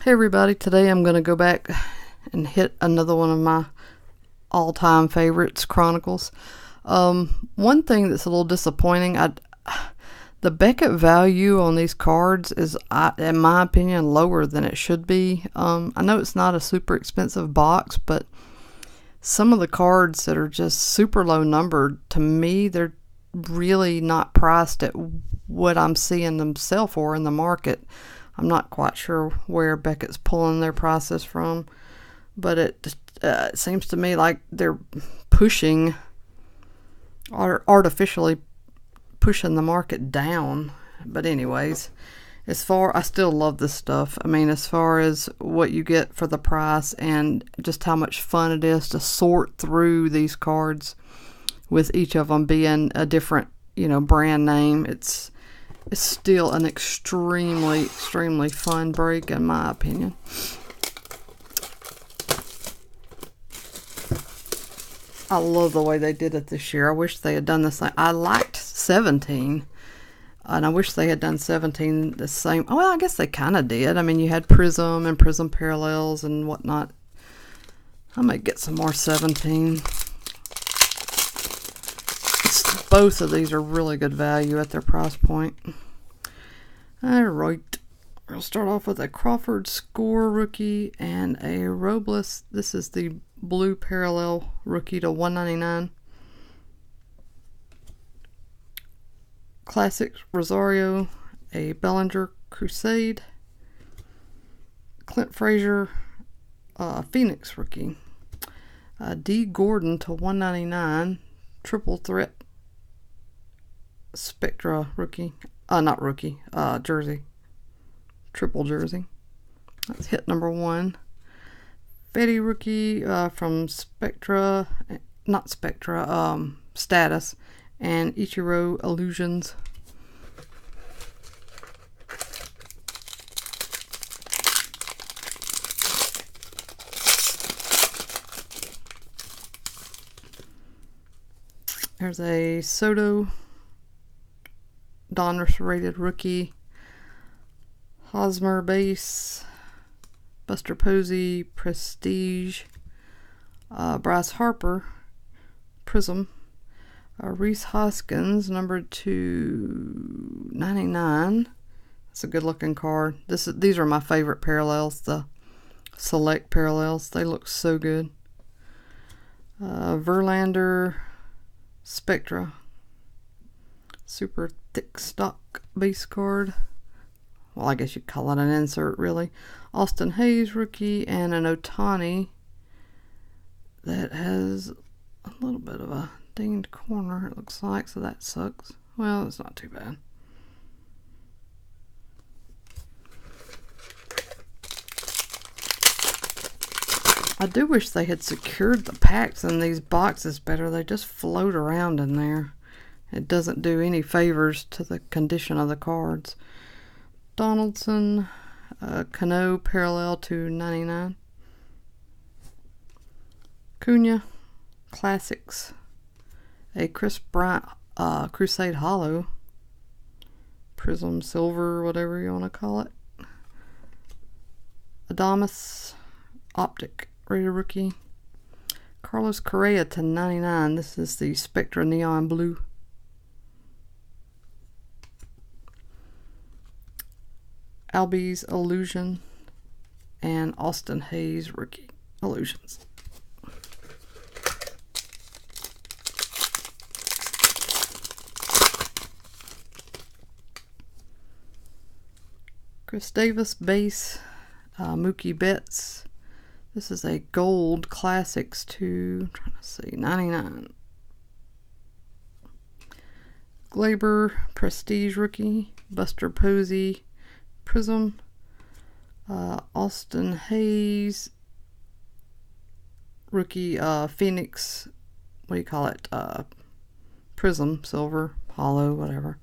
Hey everybody, today I'm going to go back and hit another one of my all-time favorites, Chronicles. One thing that's a little disappointing, the Beckett value on these cards is, in my opinion, lower than it should be. I know it's not a super expensive box, but some of the cards that are just super low numbered, to me, they're really not priced at what I'm seeing them sell for in the market. I'm not quite sure where Beckett's pulling their prices from, but it seems to me like they're pushing, or artificially pushing the market down. But anyways, I still love this stuff. I mean, as far as what you get for the price and just how much fun it is to sort through these cards with each of them being a different, brand name. It's still an extremely, extremely fun break, in my opinion. I love the way they did it this year. I wish they had done the same. I liked 17, and I wish they had done 17 the same. Oh, well, I guess they kind of did. I mean, you had Prism and Prism Parallels and whatnot. I might get some more 17. Both of these are really good value at their price point. Alright, we'll start off with a Crawford Score rookie and a Robles. This is the blue parallel rookie to 199. Classic Rosario, a Bellinger Crusade. Clint Frazier, Phoenix rookie. D. Gordon to 199. Triple threat Spectra rookie. Not rookie. Jersey. Triple jersey. That's hit number 1. Fetty rookie from Spectra. Not Spectra. Status. And Ichiro Illusions. There's a Soto Donruss rated rookie. Hosmer base. Buster Posey Prestige. Bryce Harper Prism. Reese Hoskins numbered to 99. That's a good looking card. These are my favorite parallels, the select parallels. They look so good. Verlander Spectra. Super thick stock base card. Well, I guess you'd call it an insert, really. Austin Hayes rookie and an Ohtani that has a little bit of a dinged corner, it looks like, so that sucks. Well, it's not too bad. I do wish they had secured the packs in these boxes better. They just float around in there. It doesn't do any favors to the condition of the cards. Donaldson, Cano parallel to 99. Cunha, Classics. A Chris Bryant Crusade Hollow. Prism Silver, whatever you want to call it. Adamas, Optic rated rookie. Carlos Correa to 99. This is the Spectra Neon Blue. Albies Illusion and Austin Hayes rookie Illusions. Chris Davis base, Mookie Betts. This is a gold Classics to, I'm trying to see, 99. Glaber Prestige rookie, Buster Posey Prism, Austin Hayes rookie, Phoenix, what do you call it, Prism Silver, Hollow, whatever.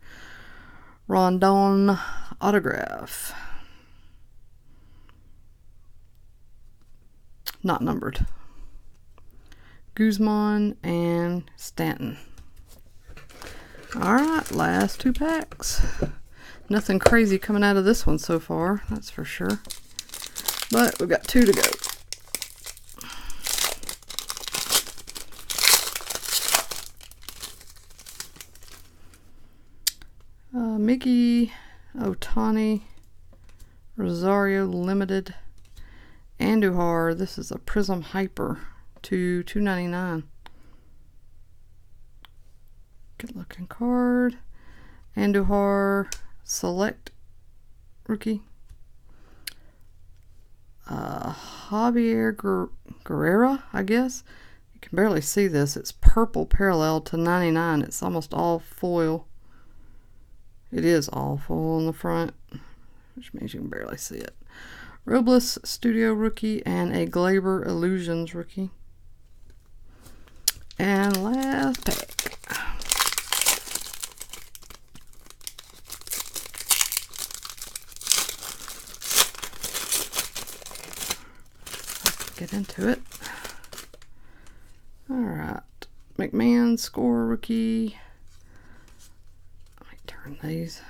Rondon autograph, not numbered. Guzman and Stanton. Alright, last 2 packs. Nothing crazy coming out of this one so far, that's for sure. But we've got 2 to go. Mickey, Otani, Rosario Limited, Andujar. This is a Prism Hyper to $2.99. Good looking card. Andujar Select rookie. Javier Guerrera, I guess. You can barely see this. It's purple parallel to 99. It's almost all foil. It is all foil on the front, which means you can barely see it. Robles Studio rookie and a Glaber Illusions rookie. And last pack. Get into it. Alright. McMahon Score rookie. Let me turn these.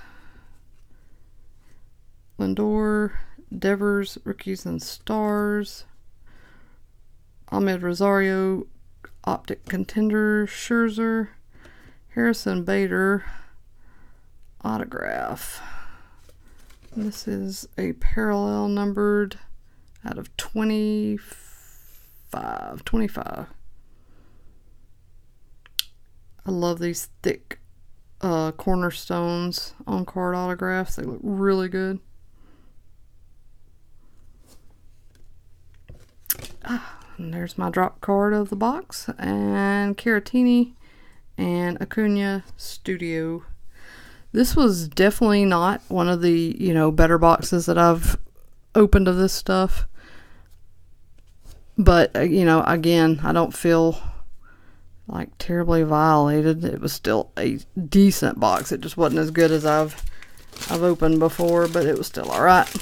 Lindor, Devers, Rookies and Stars. Ahmed Rosario, Optic Contender, Scherzer, Harrison Bader, Autograph. This is a parallel numbered out of 25. I love these thick cornerstones on card autographs. They look really good. And there's my drop card of the box, and Caratini and Acuna Studio. This was definitely not one of the, better boxes that I've opened of this stuff. But, again, I don't feel like terribly violated. It was still a decent box. It just wasn't as good as I've opened before, but it was still alright.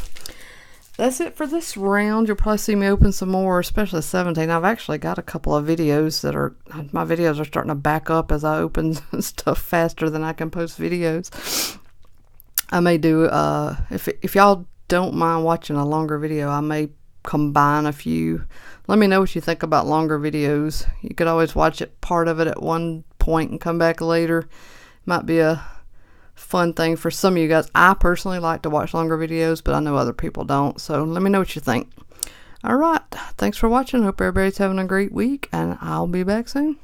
That's it for this round. You'll probably see me open some more, especially 17. I've actually got a couple of videos my videos are starting to back up as I open stuff faster than I can post videos. I may do, if y'all don't mind watching a longer video, I may combine a few. Let me know what you think about longer videos. You could always watch part of it at one point and come back later. Might be a fun thing for some of you guys. I personally like to watch longer videos, but I know other people don't, so let me know what you think. Alright, thanks for watching. Hope everybody's having a great week, and I'll be back soon.